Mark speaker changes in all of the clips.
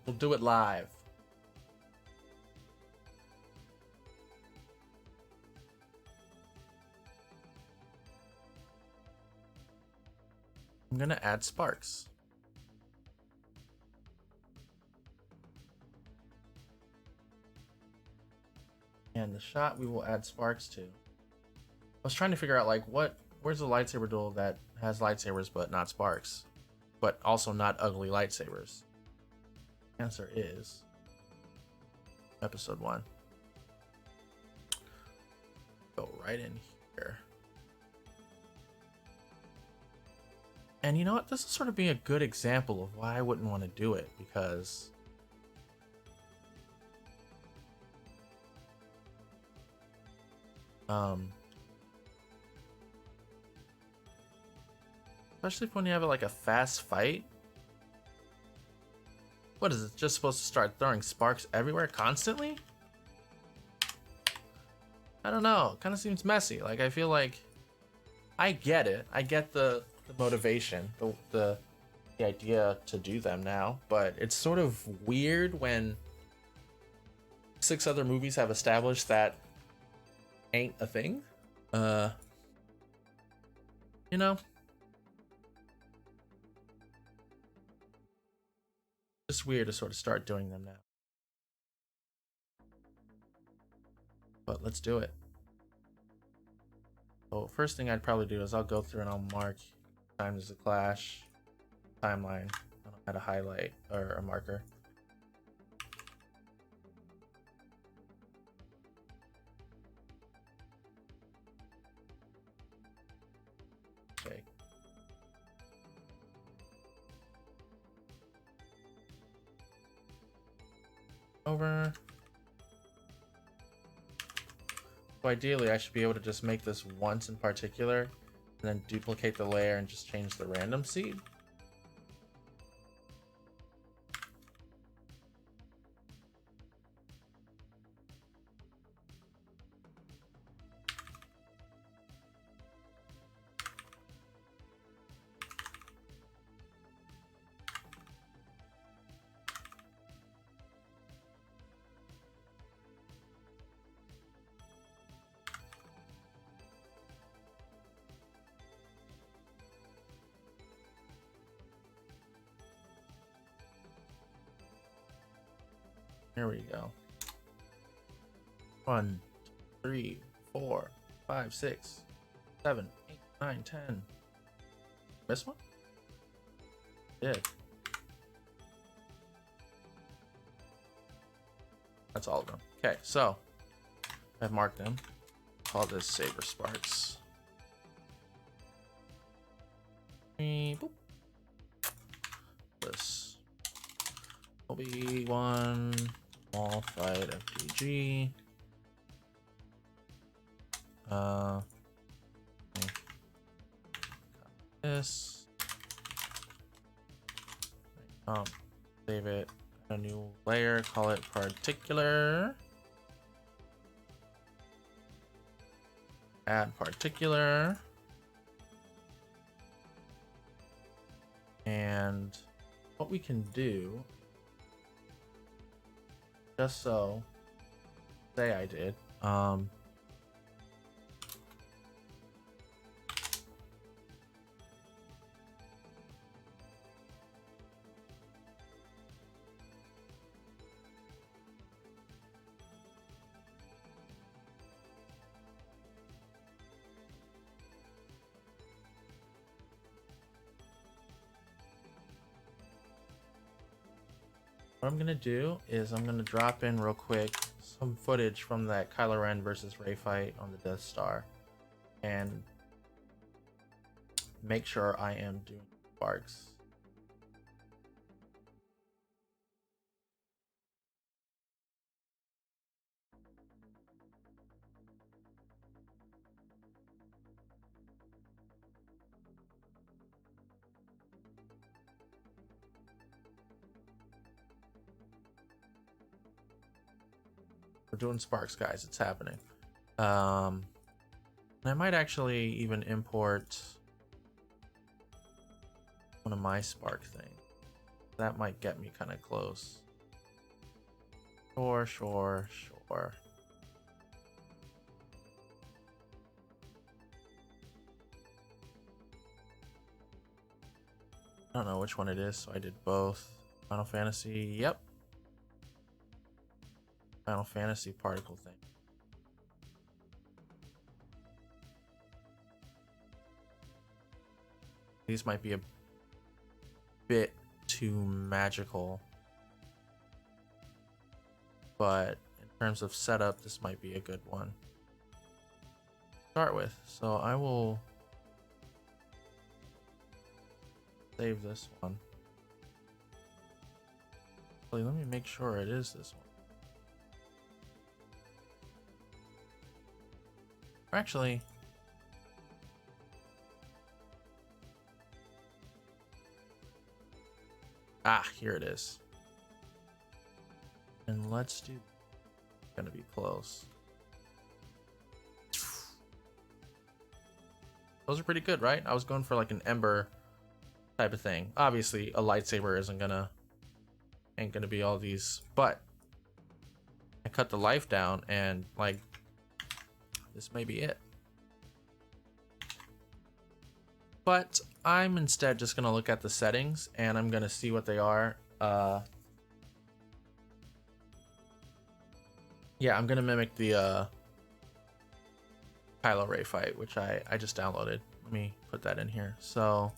Speaker 1: We'll do it live. I'm gonna add sparks. And the shot we will add sparks to. I was trying to figure out like where's the lightsaber duel that has lightsabers but not sparks, but also not ugly lightsabers. Answer is episode 1. Go right in here. And you know what? This will sort of be a good example of why I wouldn't want to do it, because especially when you have like a fast fight. What is it? Just supposed to start throwing sparks everywhere constantly? I don't know. Kind of seems messy. Like, I feel like I get it. I get the motivation, the idea to do them now, but it's sort of weird when 6 other movies have established that ain't a thing. You know, just weird to sort of start doing them now. But let's do it. So first thing I'd probably do is I'll go through and I'll mark times the clash timeline. I don't add a highlight or a marker. Okay. Over. So ideally, I should be able to just make this once in particular, and then duplicate the layer and just change the random seed. There we go. 1, 2, 3, 4, 5, 6, 7, 8, 9, 10. This one? Did. That's all of them. Okay, so I've marked them. Call this Saber Sparks. Boop. This will be one small fight FDG. This. Save it. A new layer. Call it particular. Add particular. And what we can do, just so say I did, what I'm gonna do is I'm gonna drop in real quick some footage from that Kylo Ren versus Rey fight on the Death Star, and make sure I am doing sparks. We're doing sparks, guys. It's happening. And I might actually even import one of my spark things. That might get me kind of close. Sure, sure, sure. I don't know which one it is, so I did both. Final Fantasy, yep. Final Fantasy particle thing. These might be a bit too magical, but in terms of setup, this might be a good one to start with. So I will save this one. Actually, let me make sure it is this one. Or actually, here it is. And let's do, gonna be close. Those are pretty good, right? I was going for like an ember type of thing. Obviously, a lightsaber ain't gonna be all these, but I cut the life down and like this may be it. But I'm instead just gonna look at the settings and I'm gonna see what they are. Yeah, I'm gonna mimic the Kylo Ray fight, which I just downloaded. Let me put that in here. So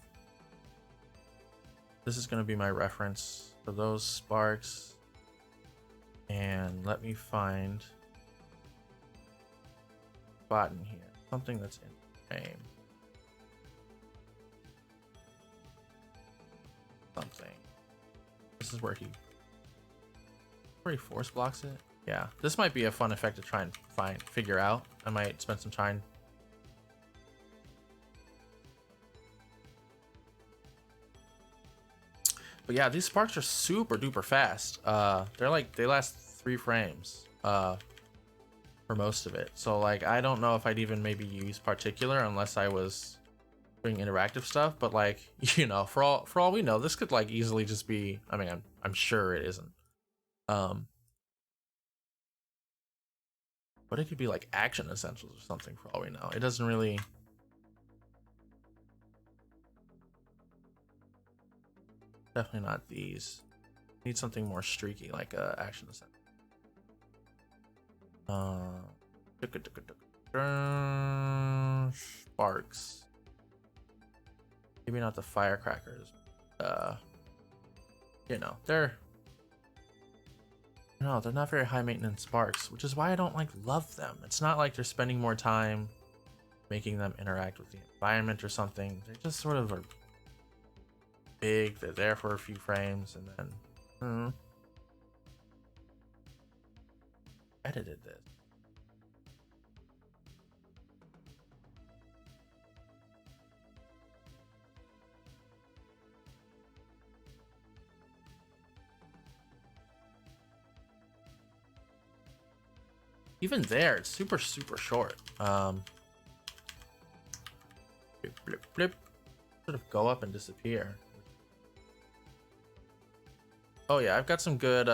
Speaker 1: this is gonna be my reference for those sparks. And let me find a spot in here, something that's in the frame. Something. This is where he force blocks it. Yeah, this might be a fun effect to try and figure out. I might spend some time. But yeah, these sparks are super duper fast. They're like, they last 3 frames for most of it. So like, I don't know if I'd even maybe use particular unless I was doing interactive stuff. But like, you know, for all we know, this could like easily just be. I mean, I'm sure it isn't. But it could be like action essentials or something for all we know. It doesn't really. Definitely not these. Need something more streaky, like action essential. Sparks. Maybe not the firecrackers. You know, they're not very high maintenance sparks, which is why I don't like love them. It's not like they're spending more time making them interact with the environment or something. They just sort of are big. They're there for a few frames and then edited this. Even there, it's super short. Blip, blip, blip. Sort of go up and disappear. Oh yeah, I've got some good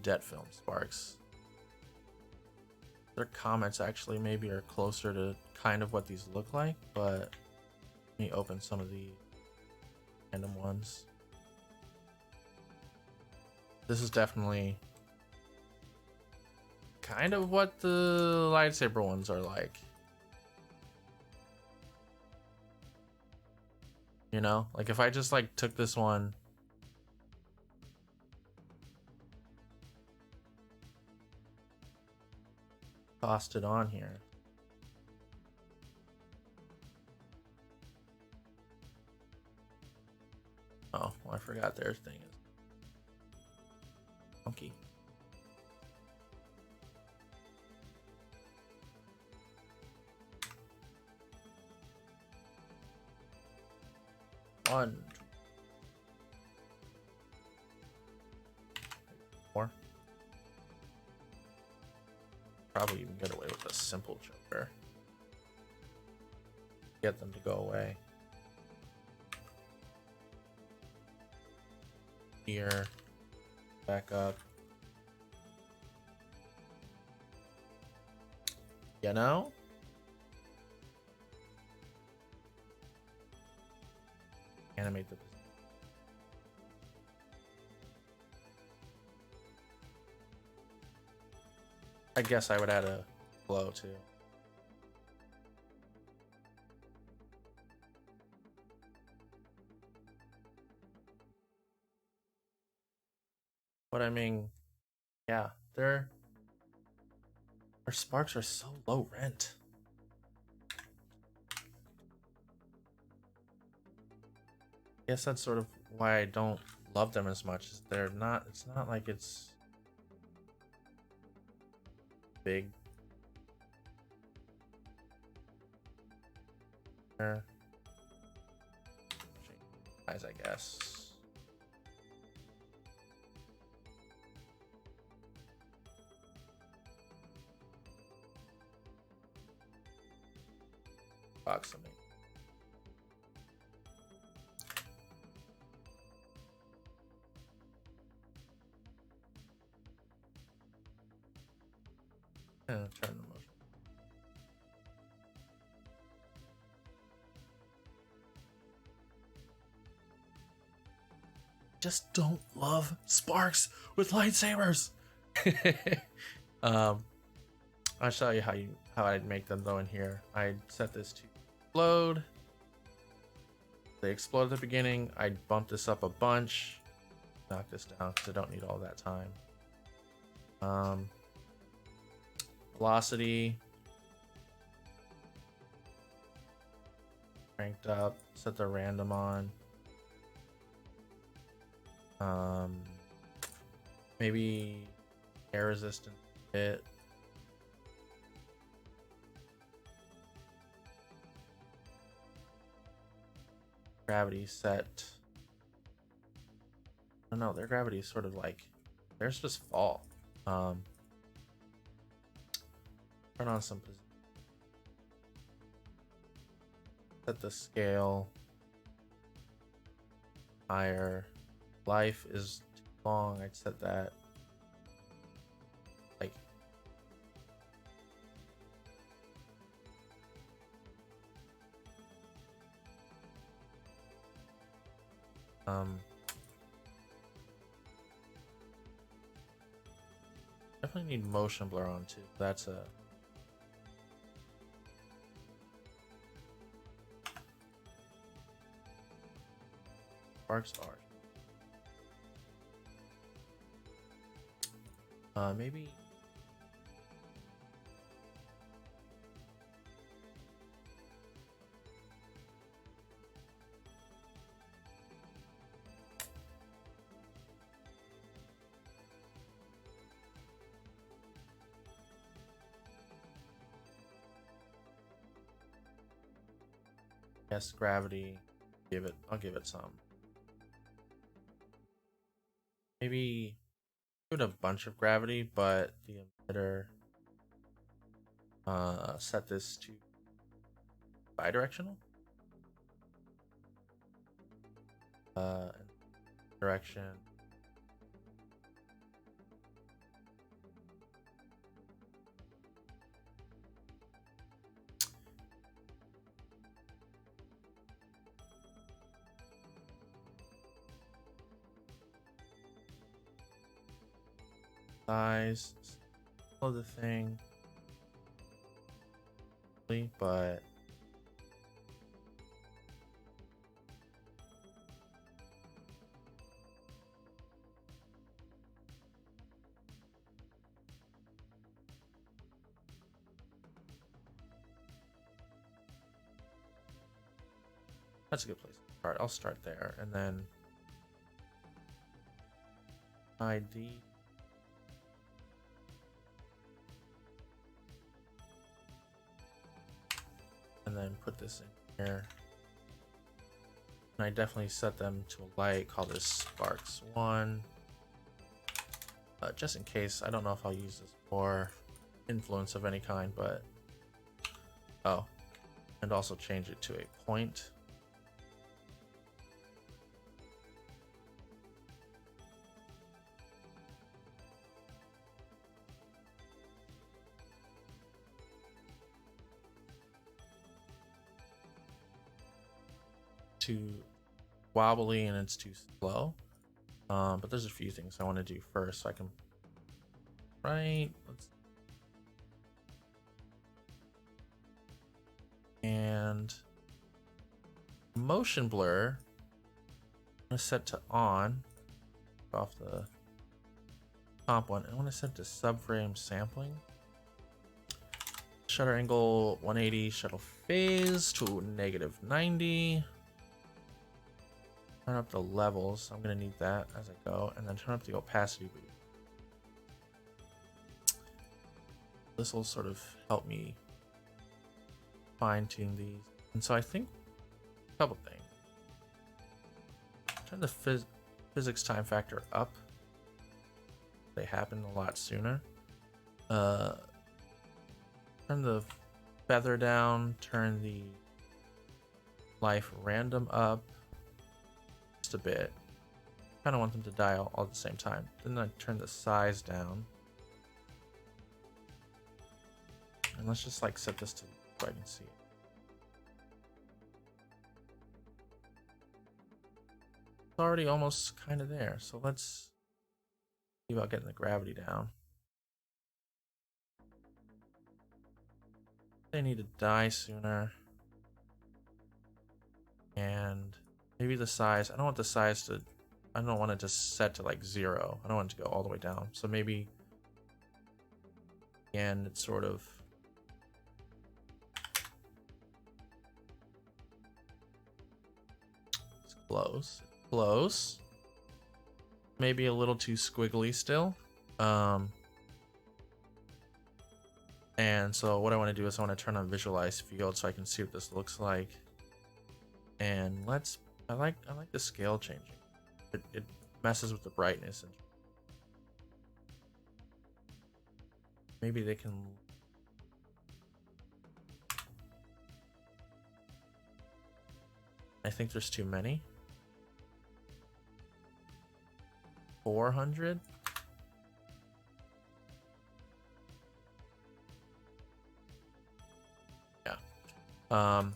Speaker 1: debt film sparks. Their comments actually maybe are closer to kind of what these look like, but let me open some of the random ones. This is definitely kind of what the lightsaber ones are like. You know, like if I just like took this one, tossed it on here. Oh, well, I forgot their thing is funky. One, more. Probably even get away with a simple choker. Get them to go away. here. Back up. You know? Animate the. I guess I would add a glow too. But I mean, yeah, their sparks are so low rent. I guess that's sort of why I don't love them as much. Is they're not. It's not like it's big. Size, I guess. Box of me. Turn the motion. Just don't love sparks with lightsabers. I'll show you how I'd make them though in here. I'd set this to explode. They explode at the beginning. I'd bump this up a bunch. Knock this down because I don't need all that time. Velocity. Cranked up. Set the random on. Maybe air resistance a bit. Gravity set. Oh no, their gravity is sort of like theirs just fall. Turn on some position. Set the scale higher. Life is too long. I'd set that like definitely need motion blur on too. That's a sparks are maybe yes, gravity. I'll give it some. Maybe give it a bunch of gravity, but the emitter set this to bidirectional. Direction. Size of the thing, but that's a good place to start. I'll start there and then ID. And then put this in here. And I definitely set them to a light. Call this Sparks 1. Just in case. I don't know if I'll use this for influence of any kind, but oh, and also change it to a point. too wobbly and it's too slow. But there's a few things I want to do first, so I can and motion blur I'm gonna set to on off the top one. I want to set to subframe sampling. Shutter angle 180, shuttle phase to -90. Turn up the levels. I'm gonna need that as I go, and then turn up the opacity boost. This will sort of help me fine tune these. And so I think a couple things. Turn the physics time factor up. They happen a lot sooner. Turn the feather down. Turn the life random up just a bit. Kind of want them to die all at the same time. Then I turn the size down. And let's just like set this to so I can see it. It's already almost kind of there, so let's see about getting the gravity down. They need to die sooner. And maybe the size, I don't want the size to, I don't want it to set to like 0. I don't want it to go all the way down. So maybe, again, it's sort of, it's close. Maybe a little too squiggly still. And so what I want to do is I want to turn on visualize field so I can see what this looks like. And I like the scale changing. It messes with the brightness, and maybe they can. I think there's too many. 400. Yeah. I'll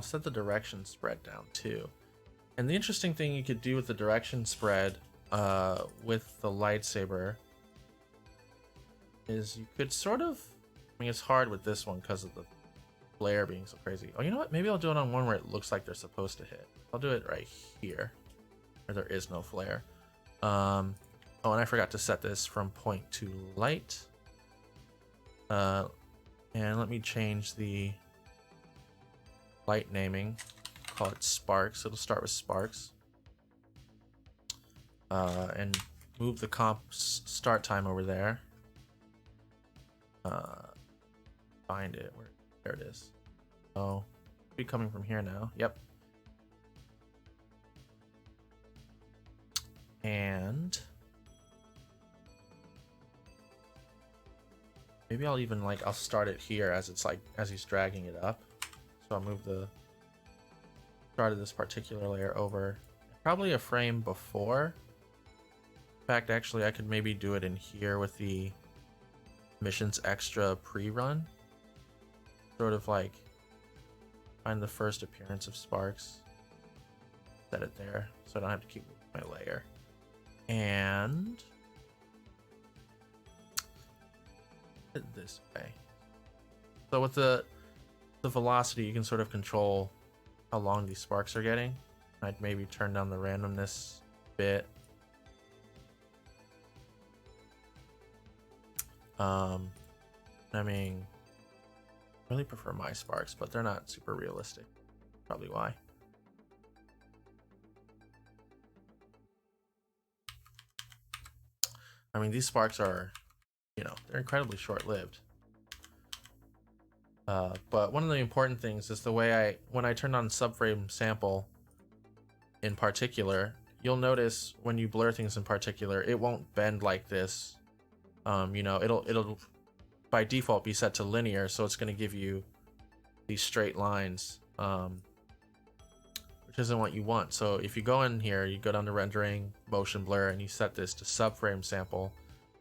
Speaker 1: set the direction spread down too. And the interesting thing you could do with the direction spread with the lightsaber is you could sort of, I mean, it's hard with this one because of the flare being so crazy. Oh, you know what? Maybe I'll do it on one where it looks like they're supposed to hit. I'll do it right here where there is no flare. Oh, and I forgot to set this from point to light. And let me change the light naming. Call it sparks. It'll start with sparks. And move the comp start time over there. Find it. There it is. Oh, be coming from here now. Yep. And maybe I'll even I'll start it here as it's as he's dragging it up. So I'll move the start of this particular layer over probably a frame before. In fact, actually I could maybe do it in here with the missions extra pre-run. Sort of find the first appearance of sparks. Set it there so I don't have to keep moving my layer. And it this way. So with the velocity, you can sort of control how long these sparks are getting. I'd maybe turn down the randomness a bit. I mean, I really prefer my sparks, but they're not super realistic. Probably why. I mean, these sparks are, they're incredibly short-lived. But one of the important things is the way when I turn on subframe sample in particular, you'll notice when you blur things in particular, it won't bend like this. It'll by default be set to linear, so it's going to give you these straight lines, which isn't what you want. So if you go in here, you go down to rendering, motion blur, and you set this to subframe sample,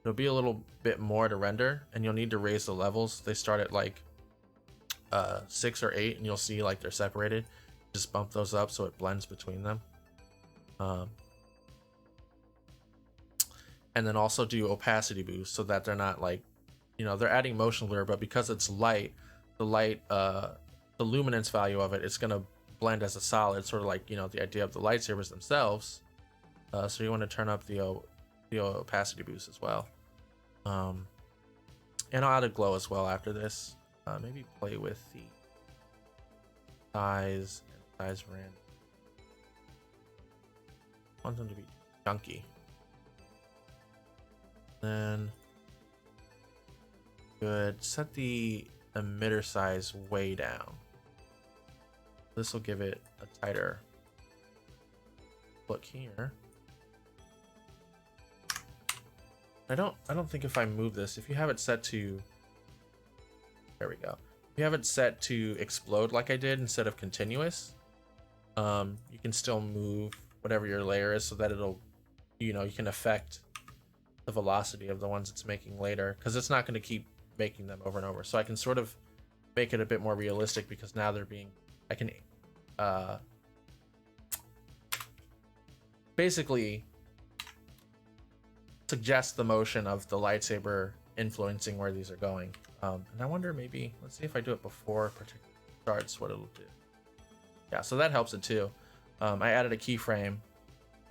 Speaker 1: it'll be a little bit more to render, and you'll need to raise the levels. They start at 6 or 8, and you'll see like they're separated. Just bump those up so it blends between them. And then also do opacity boost so that they're not like, they're adding motion blur, but because it's light, the luminance value of it, it's gonna blend as a solid, sort of like the idea of the lightsabers themselves. So you want to turn up the opacity boost as well. And I'll add a glow as well after this. Maybe play with the size and size random. I want them to be chunky. Then good. Set the emitter size way down. This will give it a tighter look here. I don't think if I move this, if you have it set to, there we go. If you have it set to explode like I did instead of continuous, you can still move whatever your layer is so that it'll, you can affect the velocity of the ones it's making later, because it's not going to keep making them over and over. So I can sort of make it a bit more realistic, because now they're being, I can basically suggest the motion of the lightsaber influencing where these are going. And I wonder, maybe, let's see if I do it before particular starts, what it'll do. Yeah, so that helps it too. I added a keyframe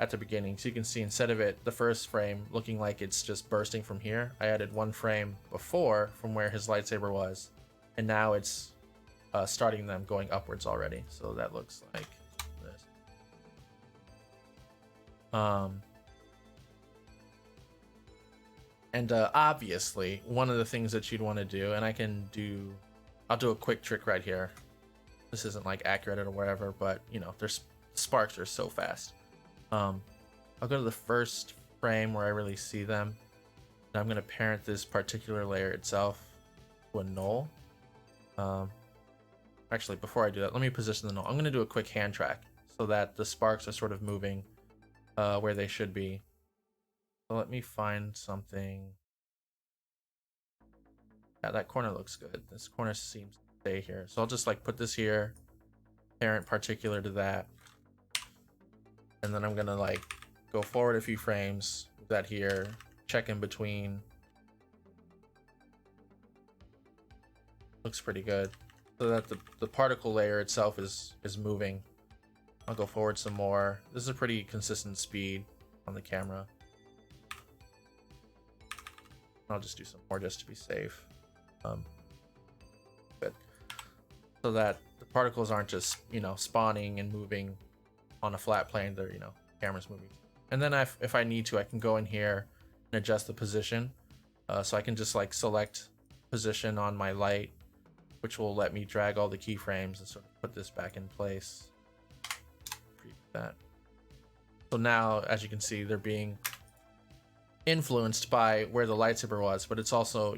Speaker 1: at the beginning, so you can see instead of it, the first frame looking like it's just bursting from here, I added one frame before from where his lightsaber was, and now it's starting them going upwards already. So that looks like this. And obviously, one of the things that you'd want to do, and I'll do a quick trick right here. This isn't like accurate or whatever, but there's sparks are so fast. I'll go to the first frame where I really see them, and I'm going to parent this particular layer itself to a null. Actually, before I do that, let me position the null. I'm going to do a quick hand track so that the sparks are sort of moving where they should be. So let me find something. Yeah, that corner looks good. This corner seems to stay here. So I'll just like put this here, parent particular to that. And then I'm gonna like go forward a few frames, move that here, check in between. Looks pretty good. So that the particle layer itself is moving. I'll go forward some more. This is a pretty consistent speed on the camera. I'll just do some more just to be safe. Good. So that the particles aren't just, spawning and moving on a flat plane. They're, camera's moving. And then if I need to, I can go in here and adjust the position. So I can just like select position on my light, which will let me drag all the keyframes and sort of put this back in place. Preview that. So now, as you can see, they're being influenced by where the lightsaber was, but it's also,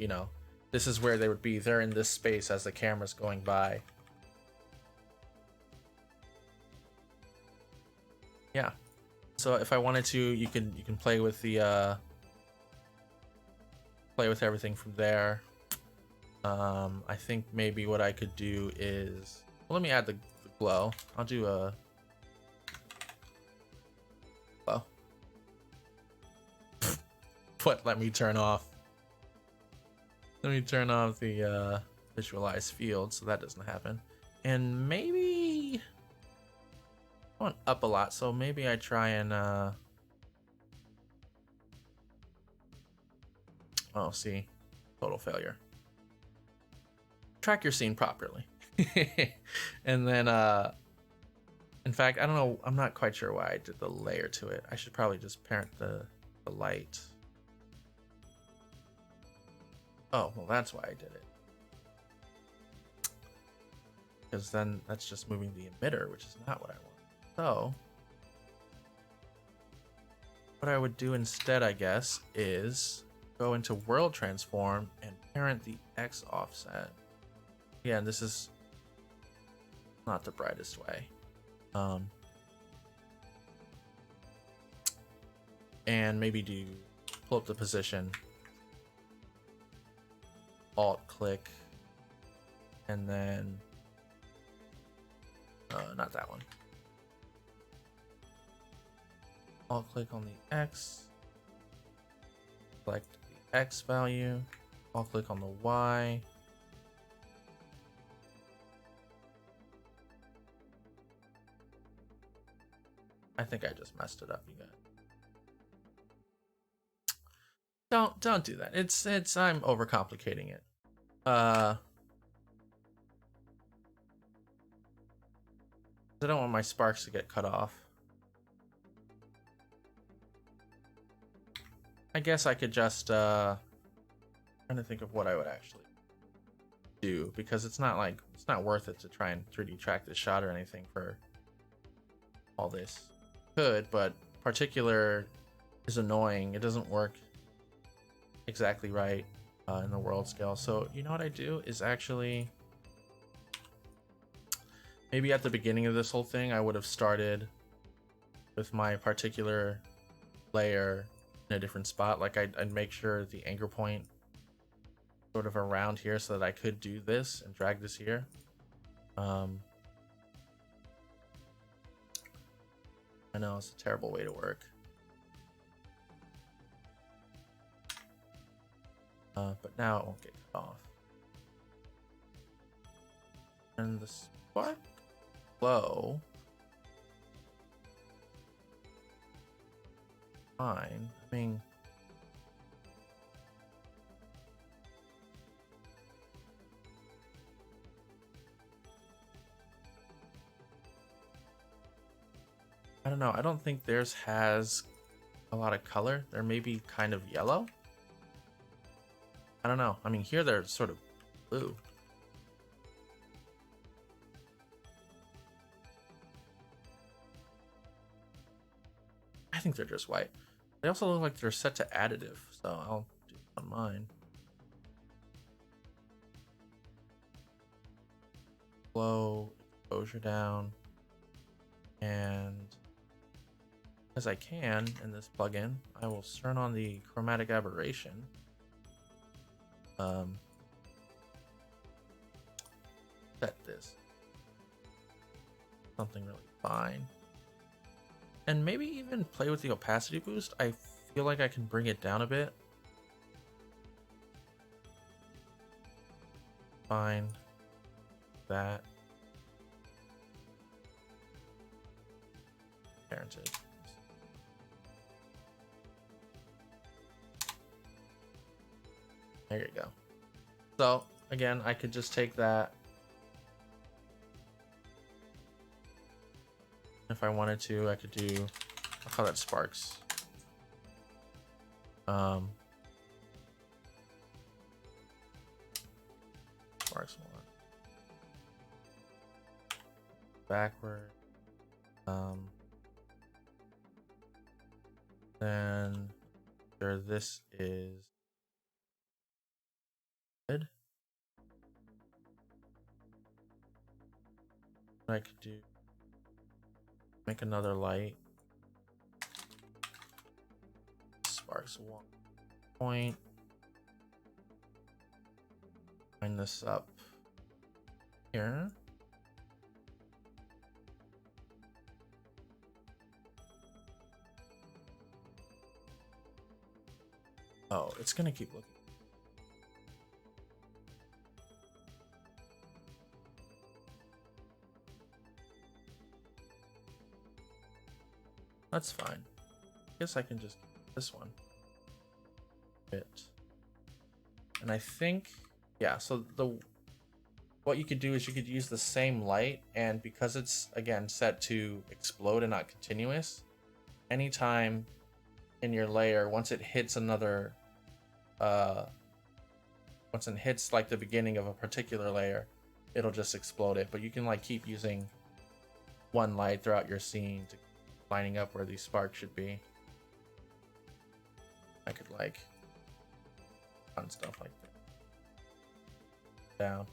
Speaker 1: this is where they would be. They're in this space as the camera's going by. Yeah. So if I wanted to, you can play with the play with everything from there. I think maybe what I could do is, well, let me add the glow. I'll do a glow. What? Let me turn off the visualize field so that doesn't happen. And maybe I want up a lot, so maybe I try and oh, see, total failure. Track your scene properly. And then in fact, I don't know, I'm not quite sure why I did the layer to it. I should probably just parent the light. Oh, well, that's why I did it. Because then that's just moving the emitter, which is not what I want. So what I would do instead, I guess, is go into world transform and parent the X offset. Yeah, and this is not the brightest way. And maybe pull up the position, alt click, And then not that one. I'll click on the X, select the X value, I'll click on the Y. I think I just messed it up, you guys. Don't do that. It's I'm overcomplicating it. I don't want my sparks to get cut off. I guess I could just trying to think of what I would actually do, because it's not worth it to try and 3D track this shot or anything for all this. Could, but particular is annoying. It doesn't work exactly right in the world scale. So you know what I do is actually maybe at the beginning of this whole thing I would have started with my particular layer in a different spot. Like I'd make sure the anchor point sort of around here so that I could do this and drag this here. I know it's a terrible way to work. But now it won't get cut off. And the spark flow. Fine. I mean, I don't know. I don't think theirs has a lot of color. They're maybe kind of yellow. I don't know. I mean, here they're sort of blue. I think they're just white. They also look like they're set to additive, so I'll do it on mine. Slow exposure down, and as I can in this plugin, I will turn on the chromatic aberration. Set this something really fine, and maybe even play with the opacity boost. I feel like I can bring it down a bit. Fine. That. Parented. There you go. So again, I could just take that. If I wanted to, I could do, I'll call that sparks. Sparks one. Backward. Then there, this is good. I could do, make another light. Sparks 1 point. Line this up here. Oh, it's gonna keep looking. That's fine. I guess I can just do this one. Bit. And I think, yeah, so what you could do is you could use the same light, and because it's again set to explode and not continuous, anytime in your layer, once it hits another once it hits like the beginning of a particular layer, it'll just explode it. But you can like keep using one light throughout your scene to lining up where these sparks should be. I could like fun stuff like that down.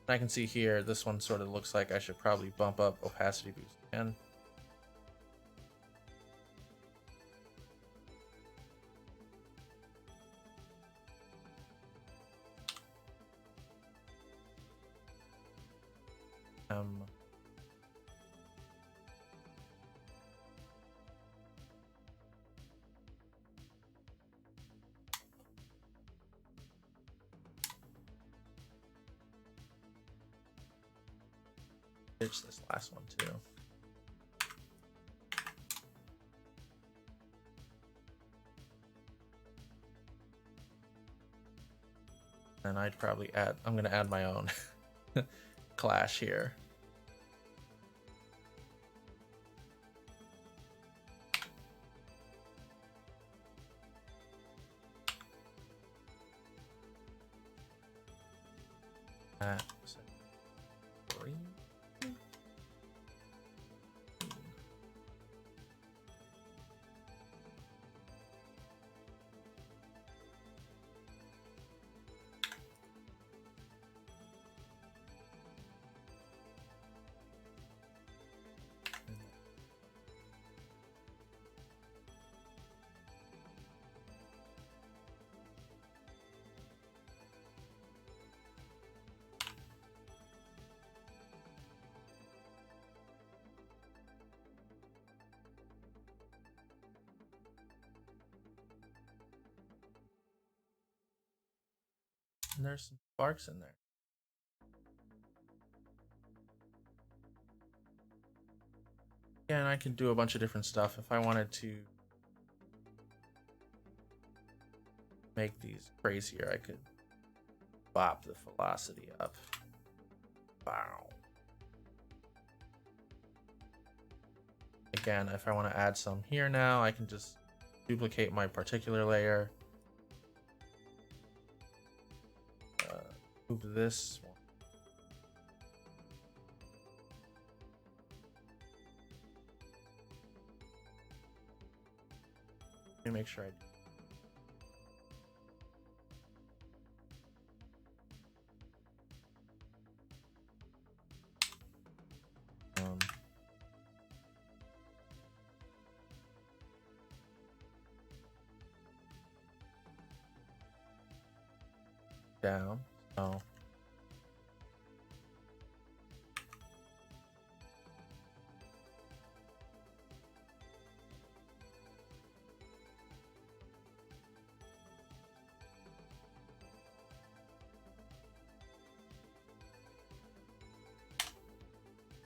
Speaker 1: And I can see here this one sort of looks like I should probably bump up opacity boost again. ditch this last one too. And I'd probably add, I'm gonna add my own clash here. Three. And there's some sparks in there. Yeah, and I could do a bunch of different stuff if I wanted to make these crazier. I could bop the velocity up. Wow. Again, if I want to add some here now, I can just duplicate my particular layer. Move this one. Let me make sure I do. Down. So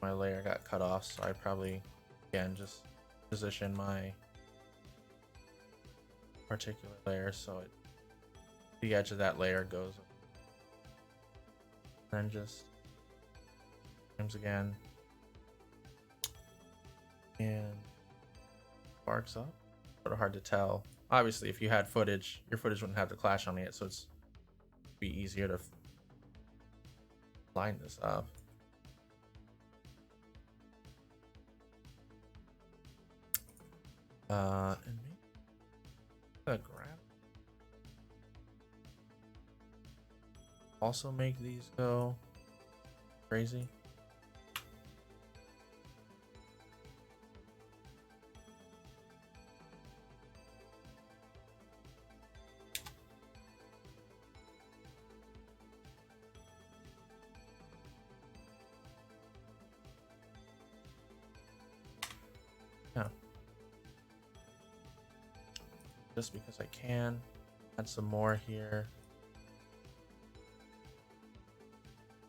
Speaker 1: my layer got cut off, so I probably again just position my particular layer so it the edge of that layer goes, then just frames again and sparks up. Sort of hard to tell. Obviously, if you had footage, your footage wouldn't have the clash on it, so it's be easier to line this up. And maybe the grab. Also make these go crazy. Yeah. Just because I can. Add some more here.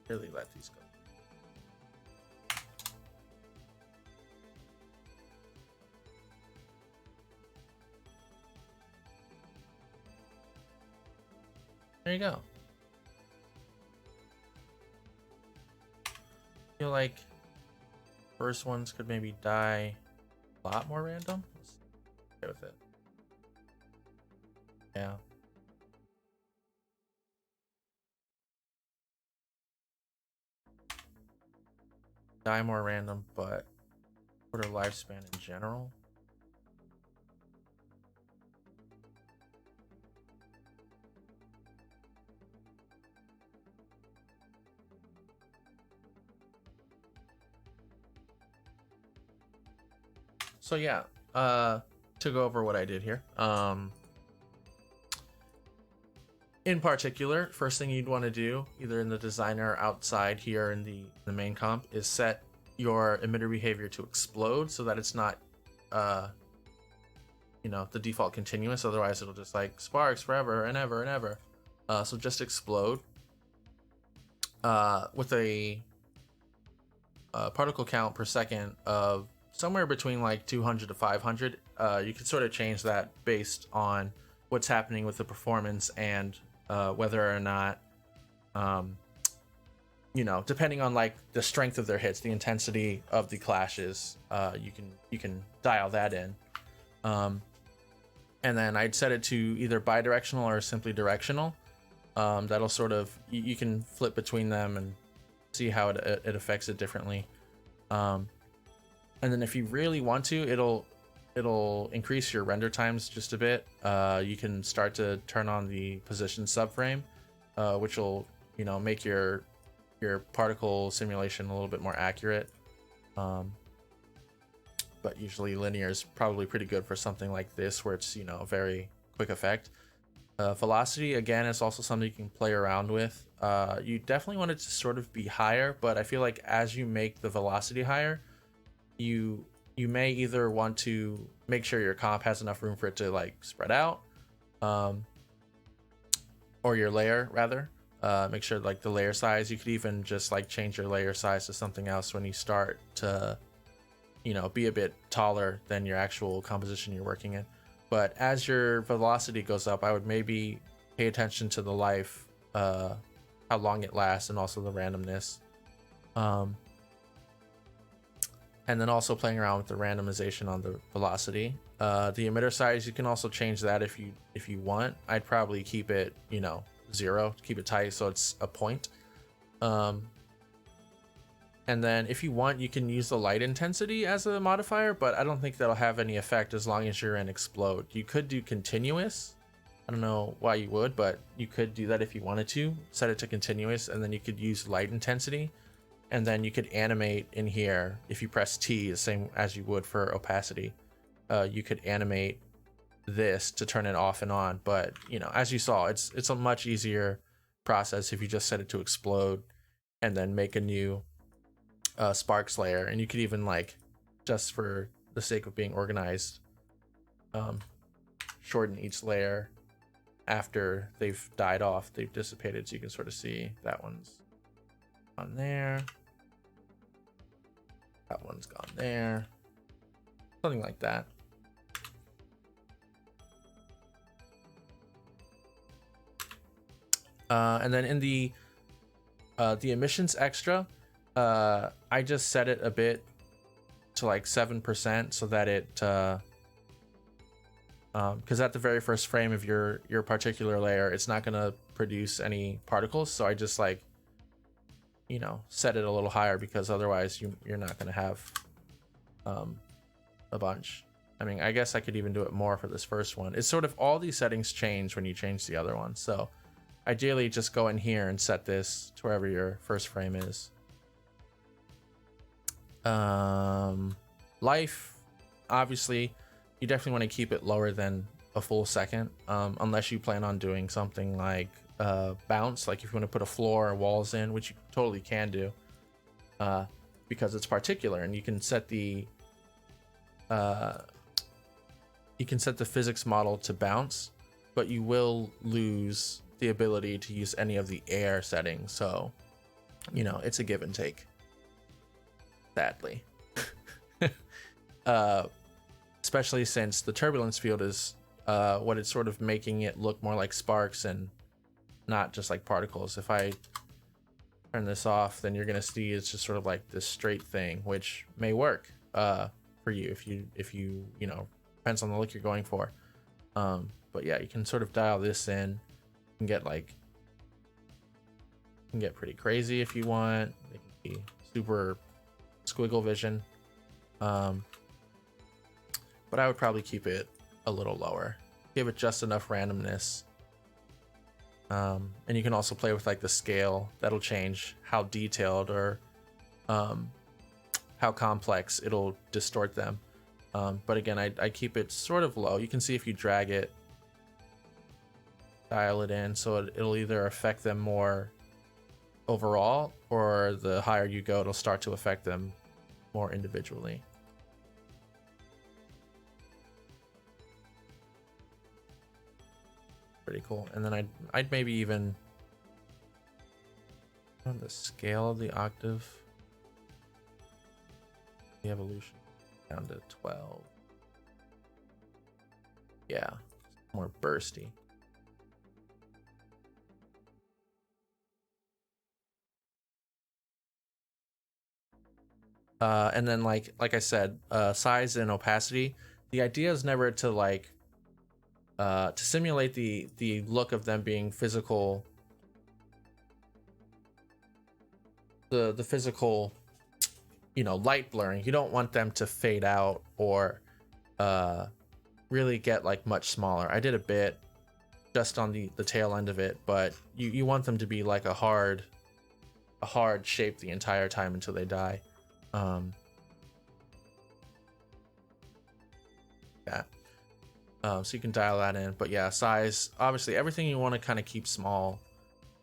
Speaker 1: Really let these go. There you go. Feel like first ones could maybe die a lot more random. Let's play with it. Yeah. Die more random, but shorter lifespan in general. So yeah, to go over what I did here. In particular, first thing you'd want to do, either in the designer or outside here in the main comp, is set your emitter behavior to explode so that it's not, you know, the default continuous. Otherwise, it'll just like sparks forever and ever and ever. So just explode with a particle count per second of somewhere between like 200 to 500. You can sort of change that based on what's happening with the performance and whether or not, depending on like the strength of their hits, the intensity of the clashes, you can dial that in. And then I'd set it to either bidirectional or simply directional. That'll sort of, you can flip between them and see how it affects it differently. And then if you really want to, it'll increase your render times just a bit. You can start to turn on the position subframe, which will make your particle simulation a little bit more accurate. But usually linear is probably pretty good for something like this, where it's a very quick effect. Velocity, again, is also something you can play around with. You definitely want it to sort of be higher, but I feel like as you make the velocity higher, you may either want to make sure your comp has enough room for it to like spread out, or your layer rather. Make sure like the layer size, you could even just like change your layer size to something else when you start to be a bit taller than your actual composition you're working in. But as your velocity goes up, I would maybe pay attention to the life, how long it lasts, and also the randomness. And then also playing around with the randomization on the velocity. The emitter size, you can also change that if you want. I'd probably keep it 0, keep it tight so it's a point. And then if you want, you can use the light intensity as a modifier, but I don't think that'll have any effect as long as you're in explode. You could do continuous. I don't know why you would, but you could do that if you wanted to. Set it to continuous, and then you could use light intensity. And then you could animate in here if you press T, the same as you would for opacity. You could animate this to turn it off and on. But, as you saw, it's a much easier process if you just set it to explode and then make a new sparks layer. And you could even, like, just for the sake of being organized, shorten each layer after they've died off, they've dissipated, so you can sort of see that one's on there, that one's gone there, something like that. And then in the emissions extra, I just set it a bit to like 7% so that it because at the very first frame of your particular layer, it's not gonna produce any particles. So I just like set it a little higher, because otherwise you're not gonna have a bunch. I mean, I guess I could even do it more for this first one. It's sort of all these settings change when you change the other one. So ideally just go in here and set this to wherever your first frame is. Life, obviously you definitely want to keep it lower than a full second, unless you plan on doing something like bounce, like if you want to put a floor or walls in, which you totally can do, because it's particular, and you can set the physics model to bounce, but you will lose the ability to use any of the air settings. So it's a give and take, sadly. Especially since the turbulence field is what it's sort of making it look more like sparks and not just like particles. If I turn this off, then you're gonna see it's just sort of like this straight thing, which may work for you if you depends on the look you're going for. But yeah, you can sort of dial this in and get pretty crazy if you want. It can be super squiggle vision. But I would probably keep it a little lower, give it just enough randomness. And you can also play with like the scale. That'll change how detailed or how complex it'll distort them. But again, I keep it sort of low. You can see if you drag it, dial it in, so it'll either affect them more overall, or the higher you go, it'll start to affect them more individually. Pretty cool. And then I'd maybe even on the scale of the octave. the evolution down to 12. Yeah, more bursty. And then like I said, size and opacity. The idea is never to like to simulate the look of them being physical, the physical, you know, light blurring. You don't want them to fade out or really get like much smaller. I did a bit just on the tail end of it, but you want them to be like a hard shape the entire time until they die. Yeah. So you can dial that in, but yeah, size, obviously everything you want to kind of keep small.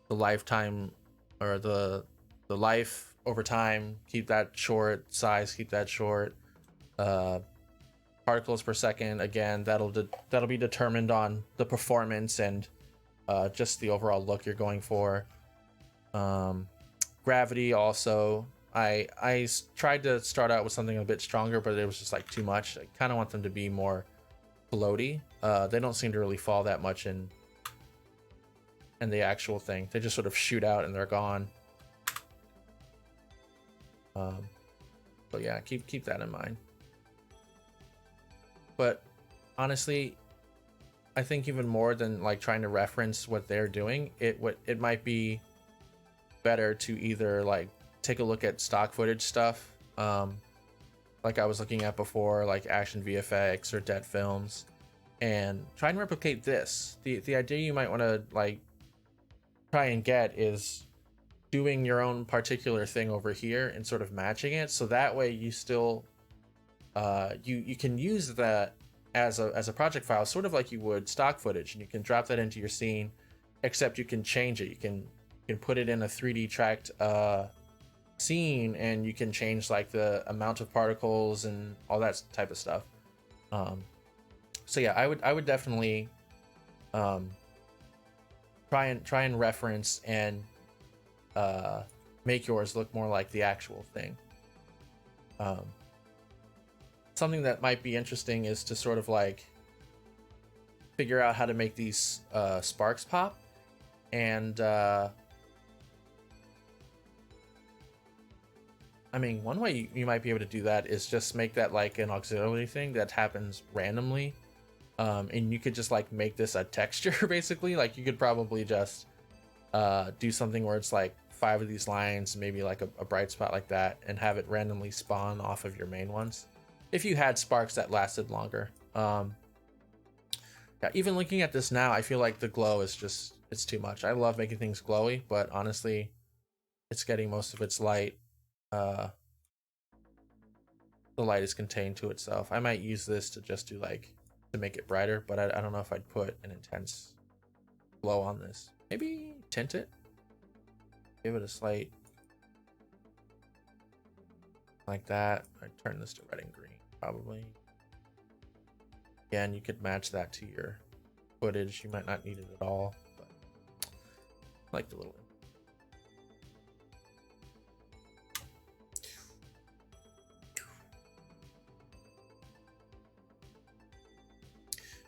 Speaker 1: The lifetime or the life over time, keep that short. Size, keep that short. Particles per second, again, that'll be determined on the performance and just the overall look you're going for. Gravity also, I tried to start out with something a bit stronger, but it was just like too much. I kind of want them to be more floaty. They don't seem to really fall that much in the actual thing. They just sort of shoot out and they're gone. But yeah, keep that in mind. But honestly, I think even more than like trying to reference what they're doing, it might be better to either like take a look at stock footage stuff, like I was looking at before, like Action VFX or Dead Films, and try and replicate this. The idea you might want to like try and get is doing your own particular thing over here and sort of matching it, so that way you still you can use that as a project file, sort of like you would stock footage, and you can drop that into your scene, except you can change it. You can put it in a 3D tracked scene, and you can change like the amount of particles and all that type of stuff. So yeah, I would definitely try and reference and make yours look more like the actual thing. Something that might be interesting is to sort of like figure out how to make these sparks pop, and I mean, one way you might be able to do that is just make that like an auxiliary thing that happens randomly, and you could just like make this a texture basically. Like you could probably just do something where it's like 5 of these lines, maybe like a bright spot like that, and have it randomly spawn off of your main ones if you had sparks that lasted longer. Yeah, even looking at this now, I feel like the glow is just, it's too much. I love making things glowy, but honestly, it's getting most of its light. The light is contained to itself. I might use this to just do like, to make it brighter, but I don't know if I'd put an intense glow on this. Maybe tint it, give it a slight, like that. I'd turn this to red and green, probably. Again, you could match that to your footage. You might not need it at all, but I like the little.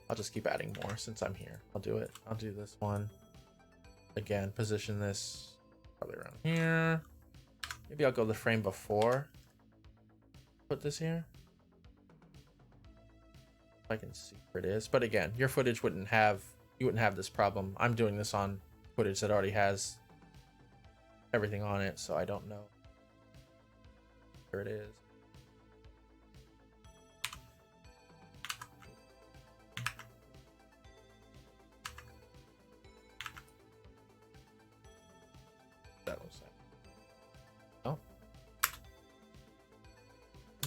Speaker 1: I'll just keep adding more since I'm here. I'll do it. I'll do this one. Again, position this probably around here. Maybe I'll go the frame before. Put this here. If I can see where it is. But again, your footage wouldn't have, you wouldn't have this problem. I'm doing this on footage that already has everything on it, so I don't know where it is. That looks like. Oh.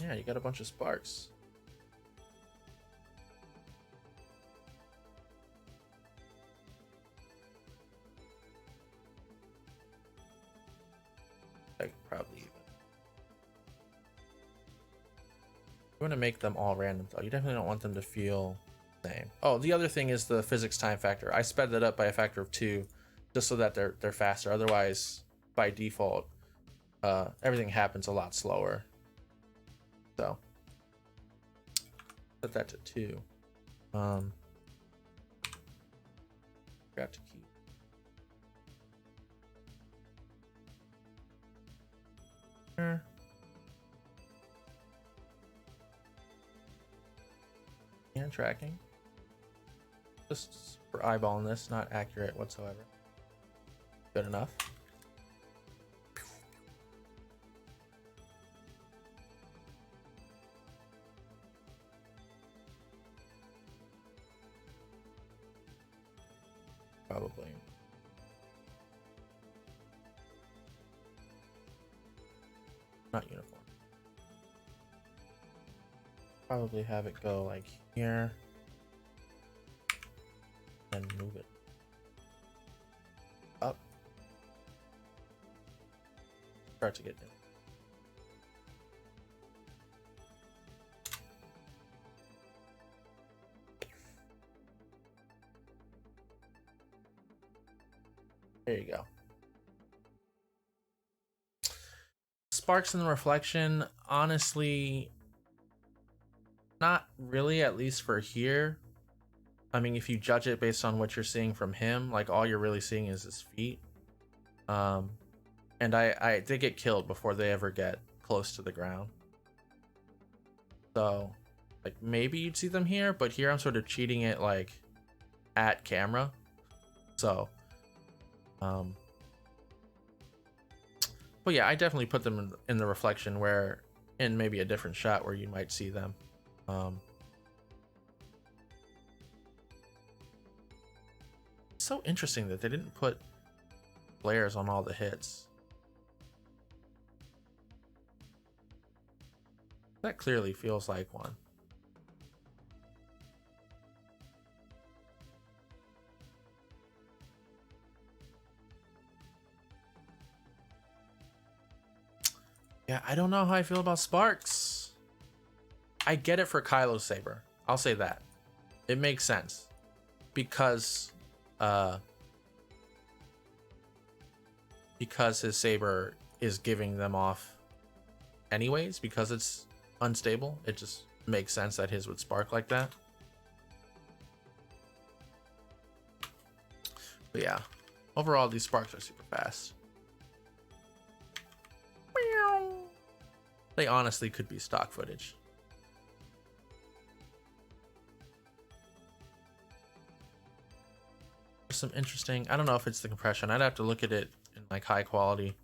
Speaker 1: Yeah, you got a bunch of sparks. I could probably even. You want to make them all random though. You definitely don't want them to feel the same. Oh, the other thing is the physics time factor. I sped that up by a factor of 2, just so that they're faster. Otherwise, by default, everything happens a lot slower. So Set that to 2. Forgot to keep. Here. And tracking. Just for eyeballing this, not accurate whatsoever. Good enough. Probably. Not uniform. Probably have it go like here. And move it up. Start to get in. There you go. Sparks in the reflection, honestly, not really, at least for here. I mean, if you judge it based on what you're seeing from him, like all you're really seeing is his feet. And they get killed before they ever get close to the ground. So, like maybe you'd see them here, but here I'm sort of cheating it like at camera. So, but yeah, I definitely put them in the reflection where, in maybe a different shot where you might see them. So interesting that they didn't put flares on all the hits. That clearly feels like one. Yeah, I don't know how I feel about Sparks. I get it for Kylo's saber. I'll say that. It makes sense. Because his saber is giving them off anyways, because it's unstable. It just makes sense that his would spark like that. But yeah, overall these sparks are super fast. They honestly could be stock footage. There's some interesting, I don't know if it's the compression. I'd have to look at it in like high quality.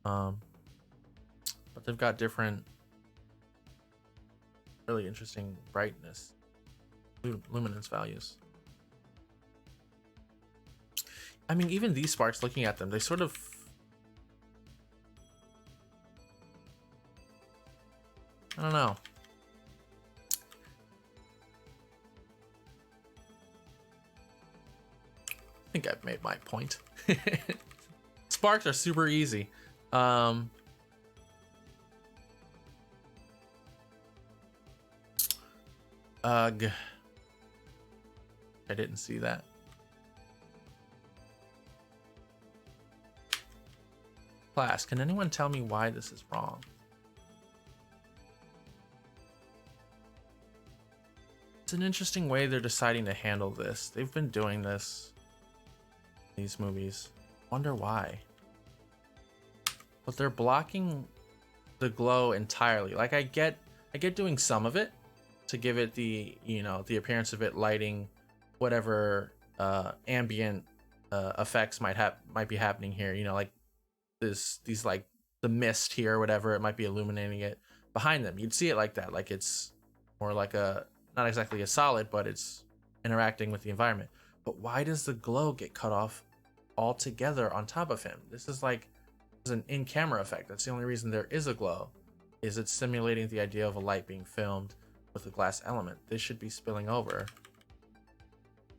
Speaker 1: But they've got different really interesting brightness, luminance values. I mean, even these sparks, looking at them, they sort of, I don't know. I think I've made my point. Sparks are super easy. Ugh. I didn't see that. Class, can anyone tell me why this is wrong? It's an interesting way they're deciding to handle this. They've been doing this in these movies. Wonder why. But they're blocking the glow entirely. Like I get doing some of it to give it the, you know, the appearance of it lighting whatever ambient effects might be happening here, you know, like these like the mist here or whatever, it might be illuminating it behind them. You'd see it like that, like it's more like a, not exactly a solid, but it's interacting with the environment. But why does the glow get cut off altogether on top of him? This is like, this is an in-camera effect. That's the only reason there is a glow, is it's simulating the idea of a light being filmed with a glass element. This should be spilling over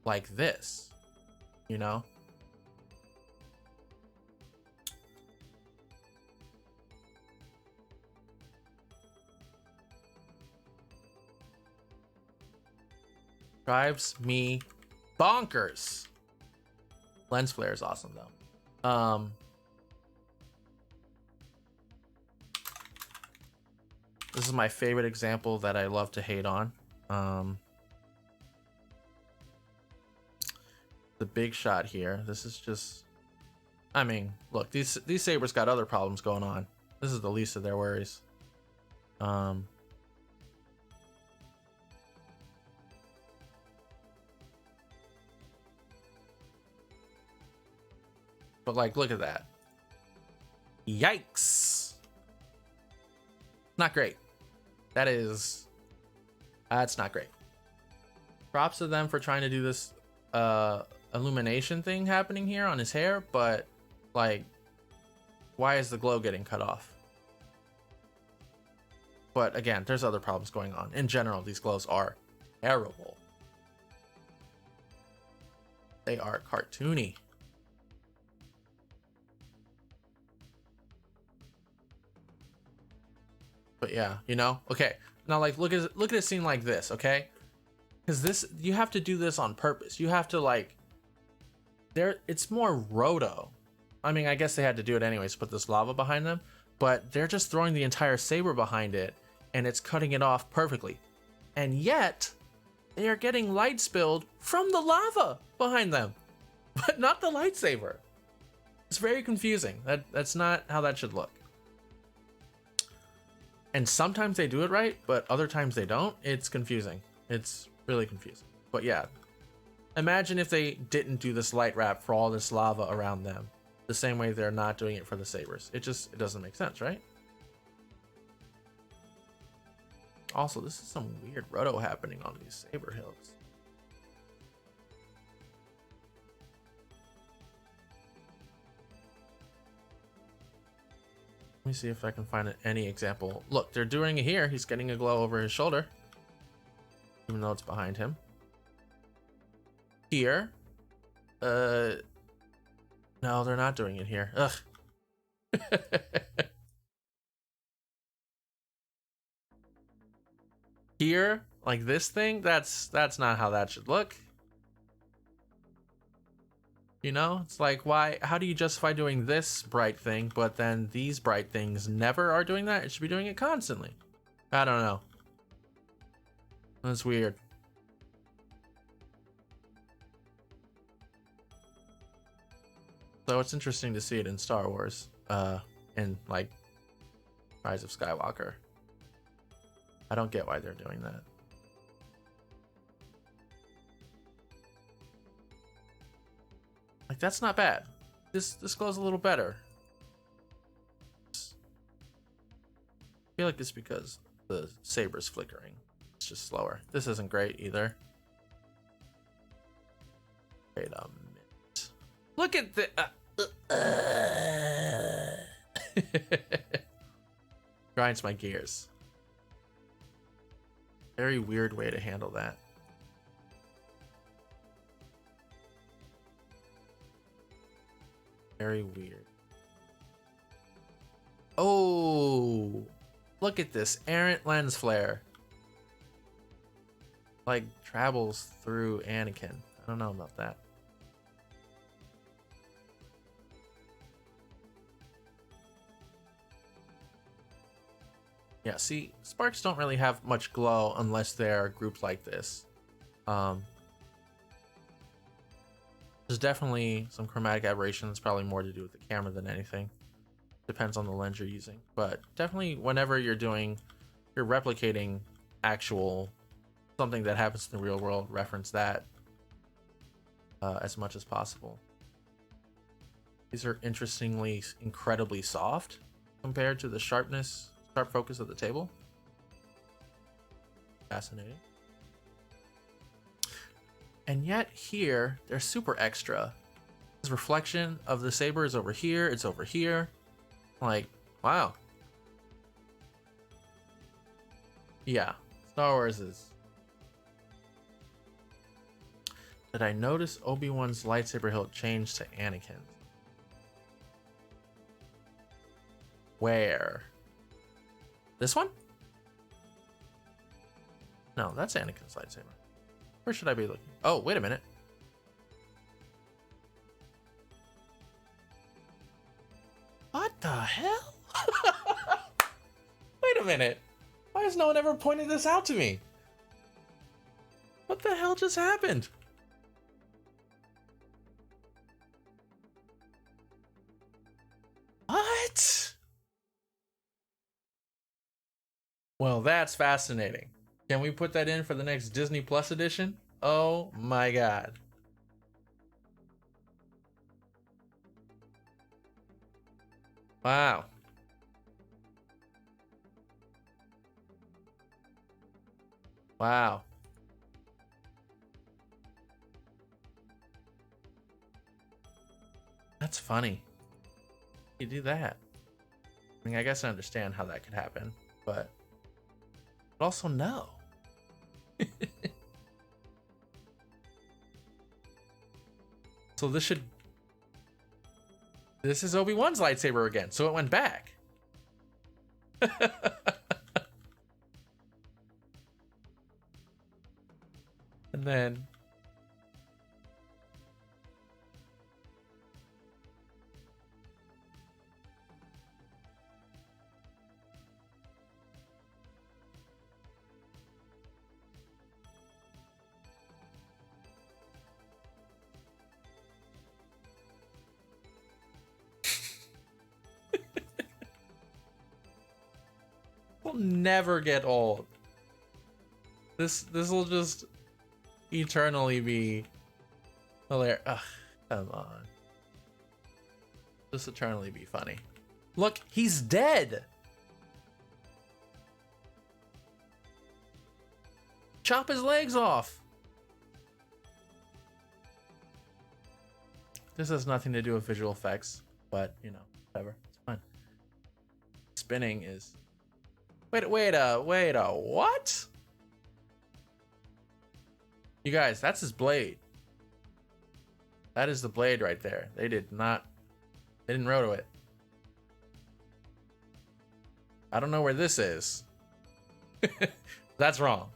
Speaker 1: like this, you know? Drives me bonkers. Lens flare is awesome though. This is my favorite example that I love to hate on. The big shot here. This is just, I mean, look, these sabers got other problems going on. This is the least of their worries. But like, look at that. Yikes. Not great. That's not great. Props to them for trying to do this illumination thing happening here on his hair, but like, why is the glow getting cut off? But again, there's other problems going on. In general, these glows are terrible. They are cartoony. But yeah, you know, okay. Now, like, look at a scene like this, okay? Because this, you have to do this on purpose. You have to, like, it's more roto. I mean, I guess they had to do it anyways, put this lava behind them, but they're just throwing the entire saber behind it, and it's cutting it off perfectly. And yet, they are getting light spilled from the lava behind them, but not the lightsaber. It's very confusing. That's not how that should look. And sometimes they do it right, but other times they don't. It's confusing. It's really confusing. But yeah, imagine if they didn't do this light wrap for all this lava around them, the same way they're not doing it for the sabers. It doesn't make sense, right? Also, this is some weird roto happening on these saber hills. Let me see if I can find any example. Look, they're doing it here. He's getting a glow over his shoulder, even though it's behind him. Here, no, they're not doing it here. Ugh. Here, like this thing, that's not how that should look. You know, it's like, why, how do you justify doing this bright thing, but then these bright things never are doing that? It should be doing it constantly. I don't know. That's weird. So it's interesting to see it in Star Wars, in like Rise of Skywalker. I don't get why they're doing that. Like, that's not bad. This glows a little better. I feel like it's because the saber's flickering. It's just slower. This isn't great either. Wait a minute. Look at the grinds my gears. Very weird way to handle that. Very weird. Oh, look at this errant lens flare. Like, travels through Anakin. I don't know about that. Yeah, see, sparks don't really have much glow unless they're grouped like this. There's definitely some chromatic aberrations, probably more to do with the camera than anything. Depends on the lens you're using. But definitely whenever you're replicating actual, something that happens in the real world, reference that as much as possible. These are interestingly, incredibly soft compared to the sharp focus of the table. Fascinating. And yet here, they're super extra. This reflection of the saber is over here. It's over here. Like, wow. Yeah, Star Wars is... Did I notice Obi-Wan's lightsaber hilt change to Anakin's? Where? This one? No, that's Anakin's lightsaber. Where should I be looking? Oh, wait a minute. What the hell? Wait a minute. Why has no one ever pointed this out to me? What the hell just happened? What? Well, that's fascinating. Can we put that in for the next Disney Plus edition? Oh my god. Wow. Wow. That's funny. You do that. I mean, I guess I understand how that could happen, but also no. So this is Obi-Wan's lightsaber again, so it went back. And then will never get old. This will just eternally be hilarious. Ugh, come on. Just eternally be funny. Look, he's dead. Chop his legs off. This has nothing to do with visual effects, but you know, whatever. It's fine. Spinning is. Wait, what? You guys, that's his blade. That is the blade right there. They didn't roto it. I don't know where this is. That's wrong.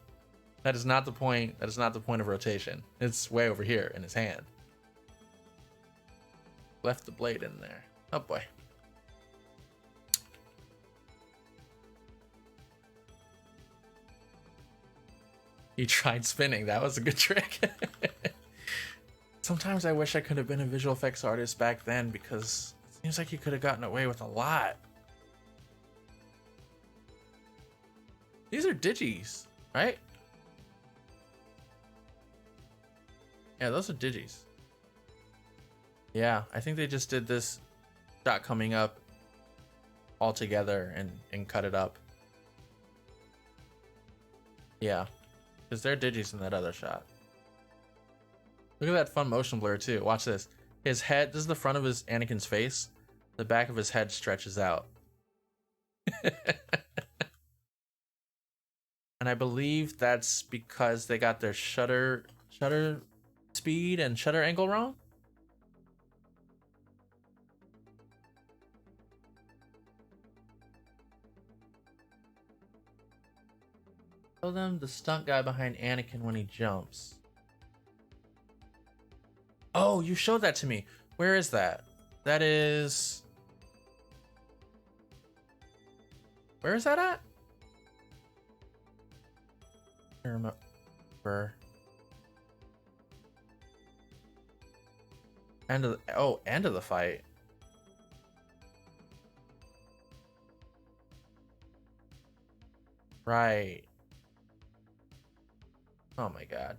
Speaker 1: That is not the point. That is not the point of rotation. It's way over here in his hand. Left the blade in there. Oh boy. He tried spinning. That was a good trick. Sometimes I wish I could have been a visual effects artist back then, because it seems like you could have gotten away with a lot. These are digis, right? Yeah, those are digis. Yeah, I think they just did this shot coming up all together and cut it up. Yeah, because they're digis in that other shot. Look at that fun motion blur too. Watch this. His head, this is the front of his Anakin's face. The back of his head stretches out. And I believe that's because they got their shutter speed and shutter angle wrong. Show them the stunt guy behind Anakin when he jumps. Oh, you showed that to me. Where is that? That is... Where is that at? I remember. End of the, end of the fight. Right. Oh my god.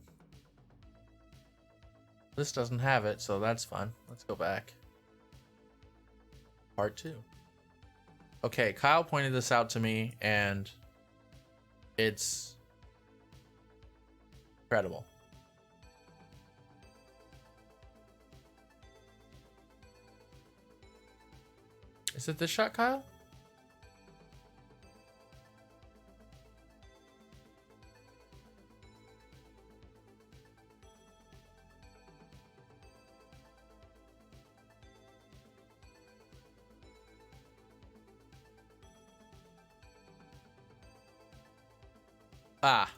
Speaker 1: This doesn't have it, so that's fun. Let's go back. Part 2. Okay, Kyle pointed this out to me, and it's incredible. Is it this shot, Kyle? Ah.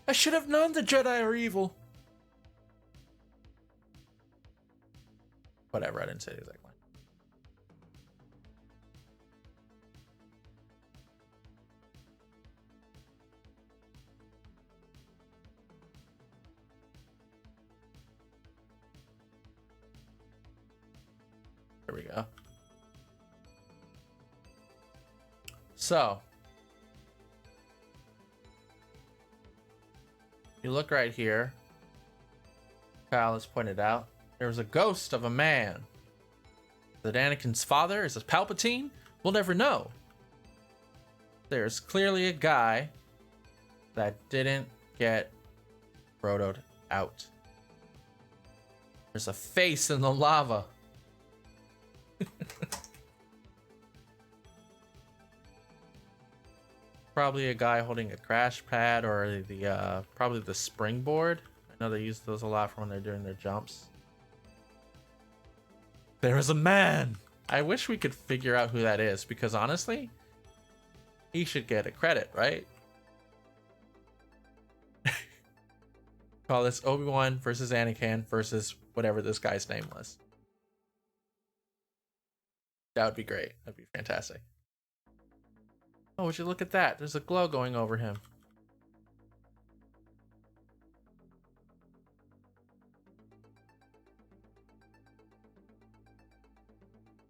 Speaker 1: I should have known the Jedi are evil. Whatever, I didn't say the exact line. we go. So, you look right here. Kyle has pointed out there was a ghost of a man. That Anakin's father is a Palpatine? We'll never know. There's clearly a guy that didn't get Frodo'd out. There's a face in the lava. Probably a guy holding a crash pad or the probably the springboard. I know they use those a lot for when they're doing their jumps. There is a man. I wish we could figure out who that is, because honestly, he should get a credit, right? Call this Obi-Wan versus Anakin versus whatever this guy's name was. That would be great. That'd be fantastic. Oh, would you look at that? There's a glow going over him.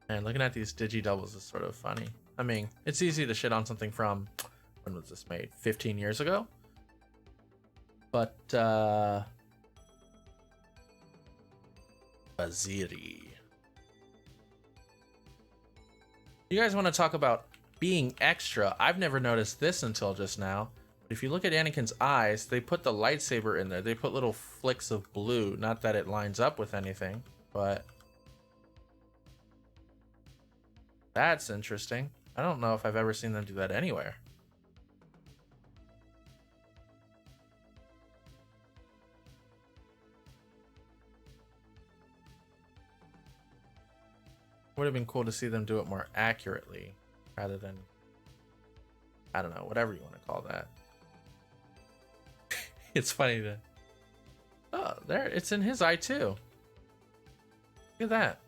Speaker 1: And looking at these digi-doubles is sort of funny. I mean, it's easy to shit on something from, when was this made? 15 years ago? But, Baziri. You guys want to talk about being extra? I've never noticed this until just now. But if you look at Anakin's eyes, they put the lightsaber in there. They put little flicks of blue. Not that it lines up with anything, but that's interesting. I don't know if I've ever seen them do that anywhere. Would have been cool to see them do it more accurately rather than, I don't know, whatever you want to call that. It's funny to, oh, there, it's in his eye too. Look at that.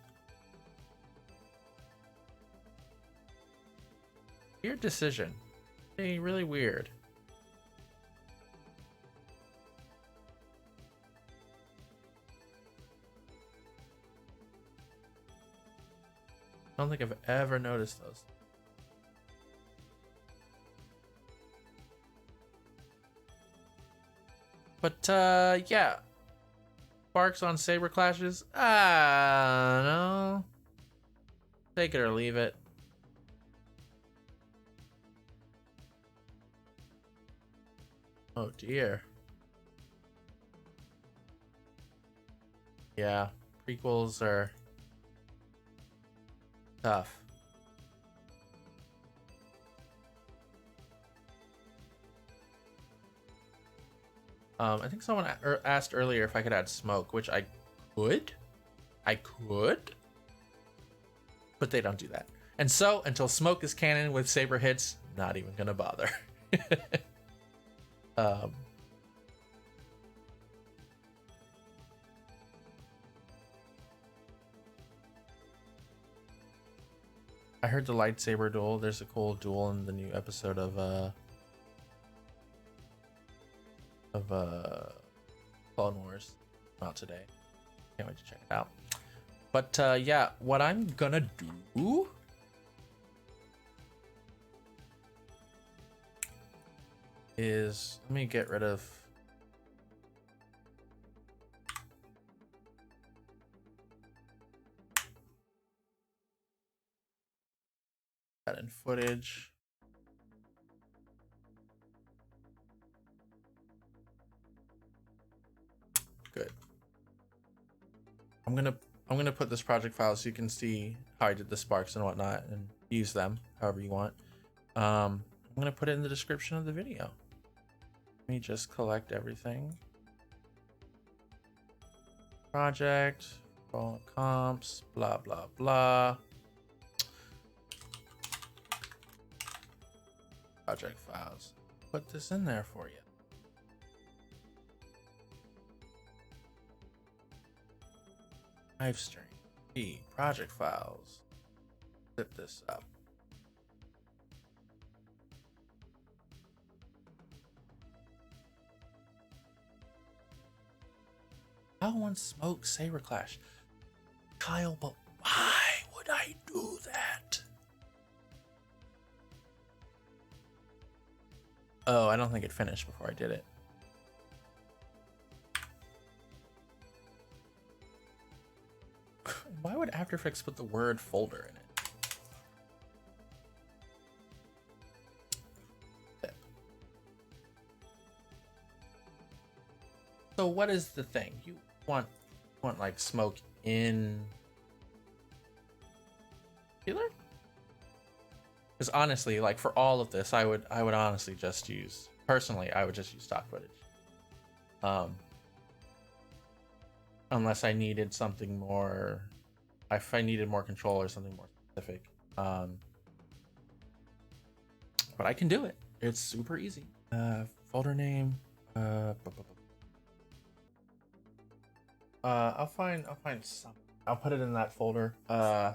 Speaker 1: Weird decision. Really weird. I don't think I've ever noticed those. But yeah. Sparks on saber clashes? No. Take it or leave it. Oh dear. Yeah, prequels are tough. I think someone asked earlier if I could add smoke, which I could. But they don't do that. And so, until smoke is canon with saber hits, not even gonna bother. I heard the lightsaber duel. There's a cool duel in the new episode of Clone Wars out today. Can't wait to check it out. But yeah, what I'm gonna do is, let me get rid of that in footage. Good. I'm gonna put this project file so you can see how I did the sparks and whatnot and use them however you want. I'm gonna put it in the description of the video. Let me just collect everything. Project, all comps, blah blah blah. Project files. Put this in there for you. Live stream. B. Project files. Zip this up. I want smoke saber clash. Kyle, but why would I Oh, I don't think it finished before I did it. Why would After Effects put the word folder in it? So what is the thing? You want like smoke in Healer? Because honestly, like for all of this, I would honestly just use, personally, I would just use stock footage. Unless I needed something more, if I needed more control or something more specific. But I can do it. It's super easy. Folder name. I'll find some. I'll put it in that folder. I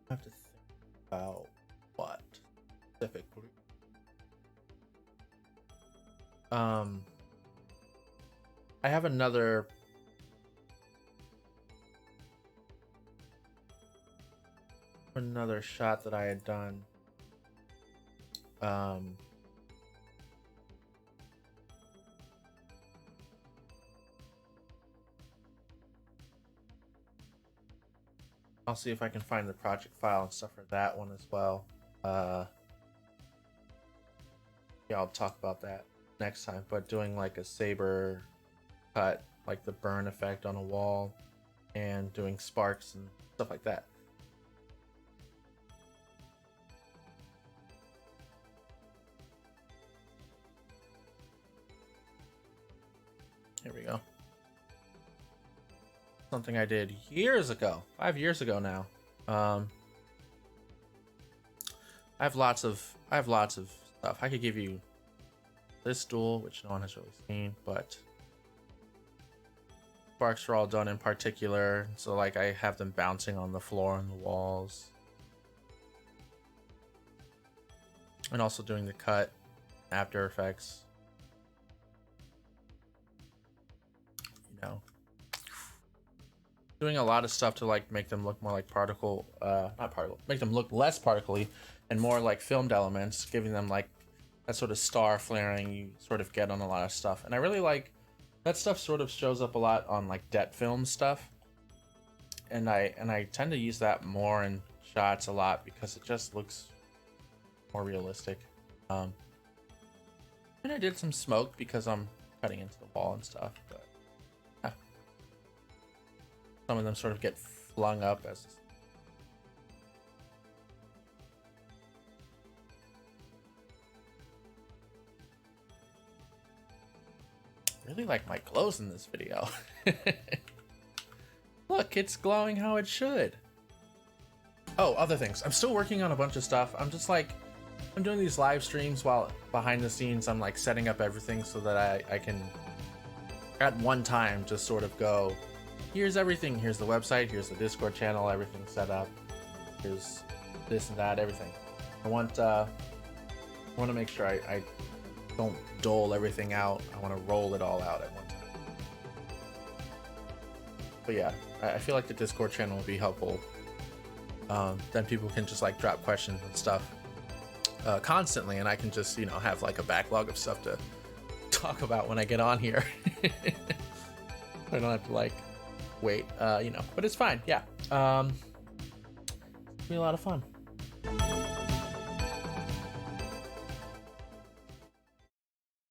Speaker 1: have to think about what specifically. I have another shot that I had done. I'll see if I can find the project file and stuff for that one as well. Yeah, I'll talk about that next time. But doing like a saber cut, like the burn effect on a wall, and doing sparks and stuff like that. Here we go. Something I did years ago, 5 years ago now. I have lots of stuff. I could give you this duel, which no one has really seen, but sparks are all done in particular. So like I have them bouncing on the floor and the walls. And also doing the cut, After Effects. You know, doing a lot of stuff to like make them look more like make them look less particly and more like filmed elements, giving them like that sort of star flaring you sort of get on a lot of stuff. And I really like that stuff. Sort of shows up a lot on like det film stuff, and I tend to use that more in shots a lot because it just looks more realistic. And I did some smoke because I'm cutting into the wall and stuff, but yeah. Some of them sort of get flung up as really like my clothes in this video. Look, it's glowing how it should. Oh, other things. I'm still working on a bunch of stuff. I'm doing these live streams while behind the scenes I'm like setting up everything so that I can at one time just sort of go, here's everything. Here's the website. Here's the Discord channel. Everything's set up. Here's this and that. Everything. I want to make sure I don't dole everything out. I want to roll it all out at one time. But yeah, I feel like the Discord channel will be helpful. Then people can just like drop questions and stuff constantly, and I can just have like a backlog of stuff to talk about when I get on here. I don't have to like wait, but it's fine. Yeah, it'll be a lot of fun.